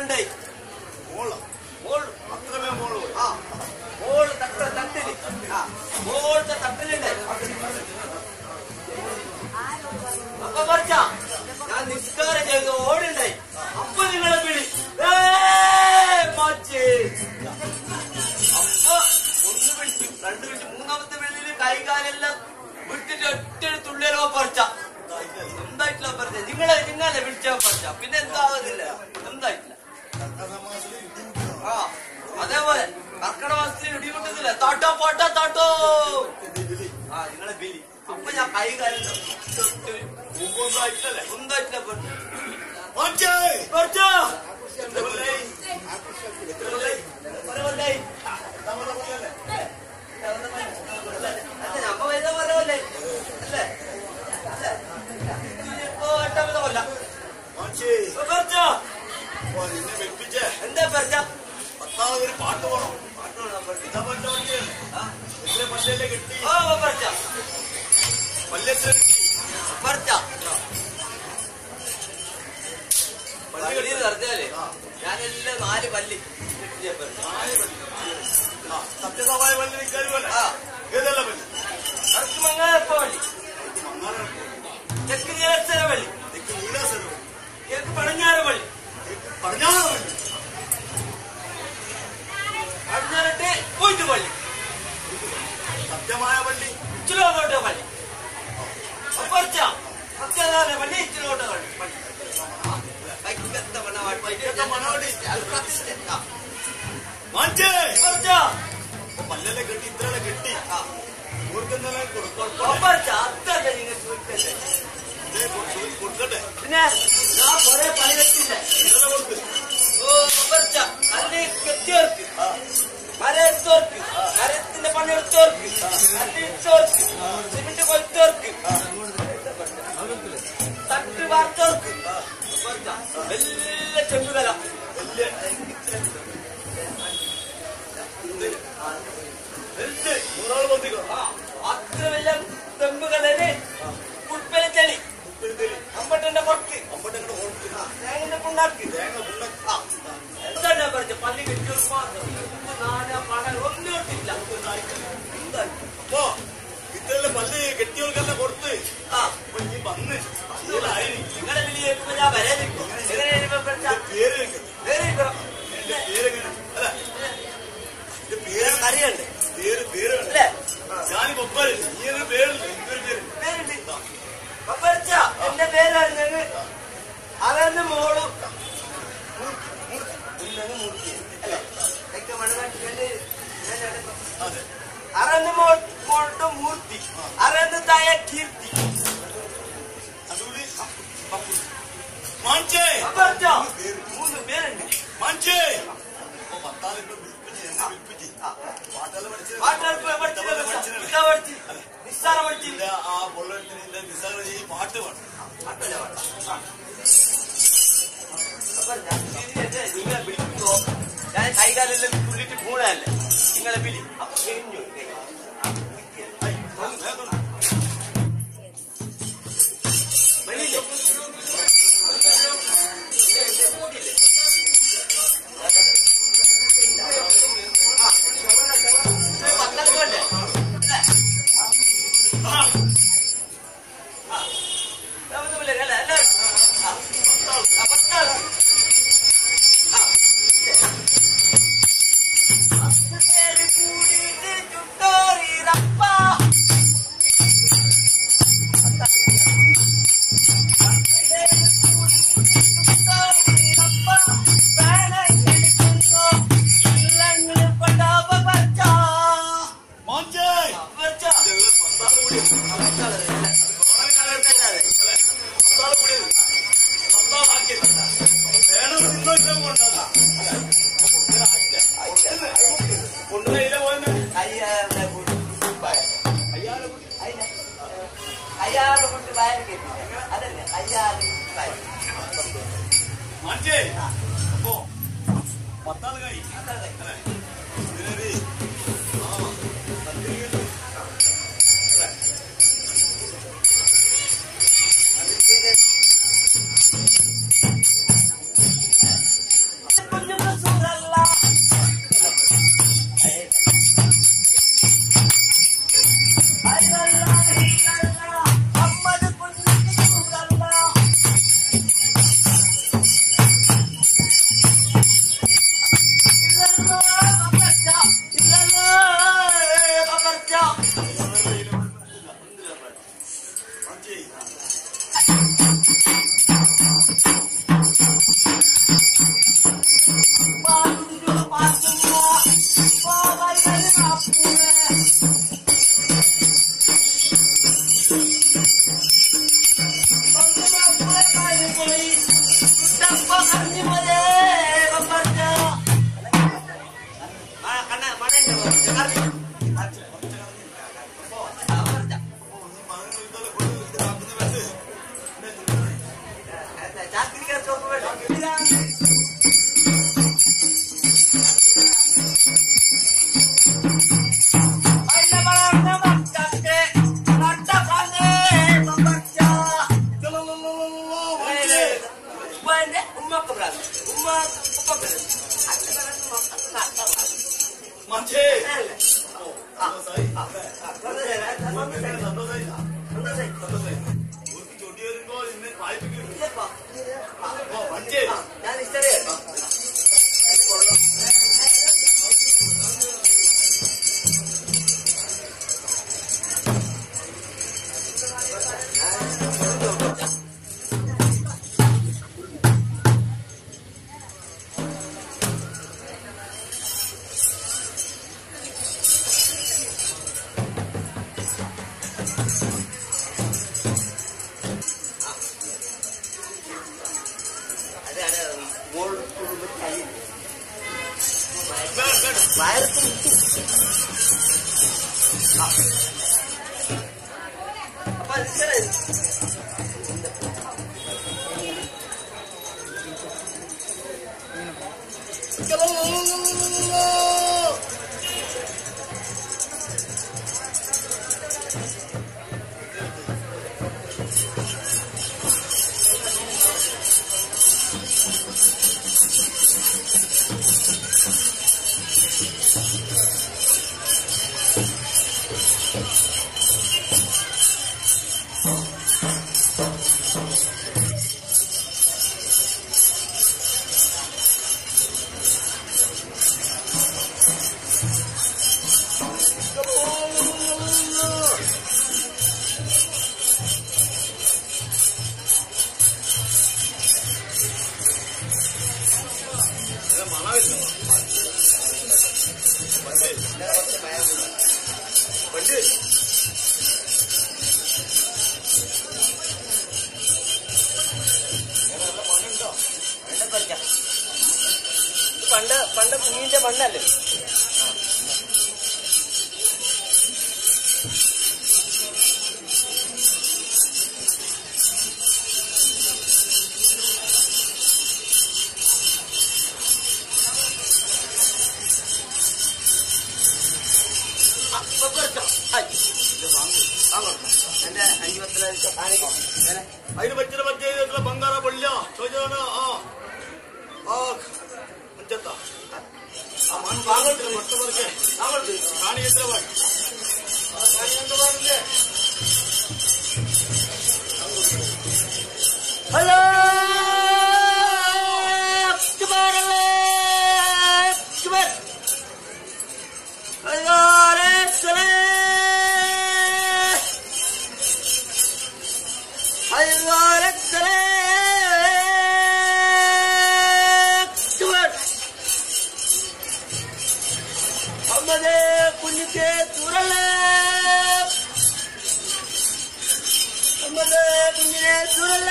മോളുണ്ടായി. മോള് അത്രമേ മോള്. ആ മോള് തട്ടില്. ആ മോളത്തെ തട്ടിലുണ്ടായി. അപ്പൊ പറിച്ച ഞാൻ നിസ്കാരം ചെയ്ത് ഓടുണ്ടായി. അപ്പൊ നിങ്ങളെ വിളി മാച്ച്. അപ്പൊ ഒന്ന് വിളിച്ചു, രണ്ട് വിളിച്ചു, മൂന്നാമത്തെ വിളിയിൽ കൈകാലെല്ലാം വിട്ടിട്ട് ഒറ്റ തുള്ളിയലോ പറിച്ച. എന്തായിട്ടില്ല പറിച്ച? നിങ്ങളെ വിളിച്ച പറിച്ച. പിന്നെ എന്താകുന്നില്ല, എന്തായിട്ടില്ല. ആ അതേപോലെ കർക്കിടക മാസത്തിൽ ഇടികൊണ്ടുന്നില്ല. താട്ടോ പോട്ടോ താട്ടോ. ആ നിങ്ങളെ ബിലി. അപ്പൊ ഞാൻ കൈകാലെല്ലാം ഒന്നായിട്ടില്ല പറിച്ച. എന്താ പറിച്ച? ഒരു പാട്ട് പോണോ? പല്ലല്ലേ കെട്ടി പറിച്ച പല്ലത്തിൽ പറിച്ച പള്ളി പറഞ്ഞാലേ ഞാനെല്ലാം 4 പല്ലി സത്യസമായ പല്ല് നിൽക്കാൻ പോലെ ഏതല്ല പല്ല്? അടുത്ത് മങ്ങാരപ്പ പള്ളി, തെക്ക് നീലസര പള്ളി, തെക്ക് പടിഞ്ഞാറ് പള്ളി, പടിഞ്ഞാറിട്ട് പോയിട്ട് പള്ളി, സത്യമായ പള്ളി, ഇച്ചിലോട്ട പള്ളി, പറിച്ച സത്യനാരായണ പള്ളി, ഇച്ചിലോട്ട പള്ളി. പല്ലല്ലേ കെട്ടി ഇത്രയുടെ കെട്ടി കൊടുക്കട്ടെ. പിന്നെ ഞാൻ കൊറേ പണി വെച്ചില്ലേ കല്ല് കെട്ടിയോർക്ക്, മരത്തോർക്ക്, മരത്തിന്റെ പണിയെടുത്തോർക്ക്, കല്ലിട്ടോർക്ക്, സിമെന്റ് കൊയ്ത്തോർക്ക്, തട്ട് വാർത്തോർക്ക് വലിയ ചെമ്പുകല അത്ര വലിയ തെമ്പുകളന് ഉൾപ്പെലച്ചളി അമ്പട്ടന്റെ പുറത്ത് തേങ്ങന്റെ പുണ്ണാക്ക് എന്താണ് പറഞ്ഞ പള്ളി കെട്ടിയോർക്ക് മാത്രം പണം ഒന്നും ഇട്ടില്ല. അപ്പൊ ഇത്രയുള്ള പല്ല് കെട്ടിയവർക്കെല്ലാം കൊടുത്ത് ഈ വന്ന് നിങ്ങളെ വലിയ ഞാൻ വരെ നിൽക്കും. അറിയണ്ടേ പേര് ഞാനിപ്പോ പേരുണ്ട് പേരുണ്ട് എന്റെ പേരറിഞ്ഞത് അതെന്ന് മോളും അറന്ന് മോളുടെ മൂർത്തി, അറന്ന് തായ കീർത്തി, മൂന്ന് പേരുണ്ട്. നിസ്സാര പഠിച്ചില്ല. ആ പൊള്ളത്തിന്റെ നിസ്സാര പാട്ട് വേണം. നിങ്ങളെ വിളിക്കുമ്പോ ഞാൻ കൈകാലെല്ലാം തുള്ളിട്ട് പോണല്ലേ നിങ്ങളെ വിളി. അപ്പൊ കഴിഞ്ഞു വെളിയില്ലേ പണ്ട് മീനിന്റെ മണ്ണല്ലേ? എന്റെ 50 അതിന് പറ്റിയ ബംഗാറ പൊള്ളിയ ചോദിച്ചതാണ്. ഹലോ കുഞ്ഞിക്ക് തുറല കുഞ്ഞിനെ തുറല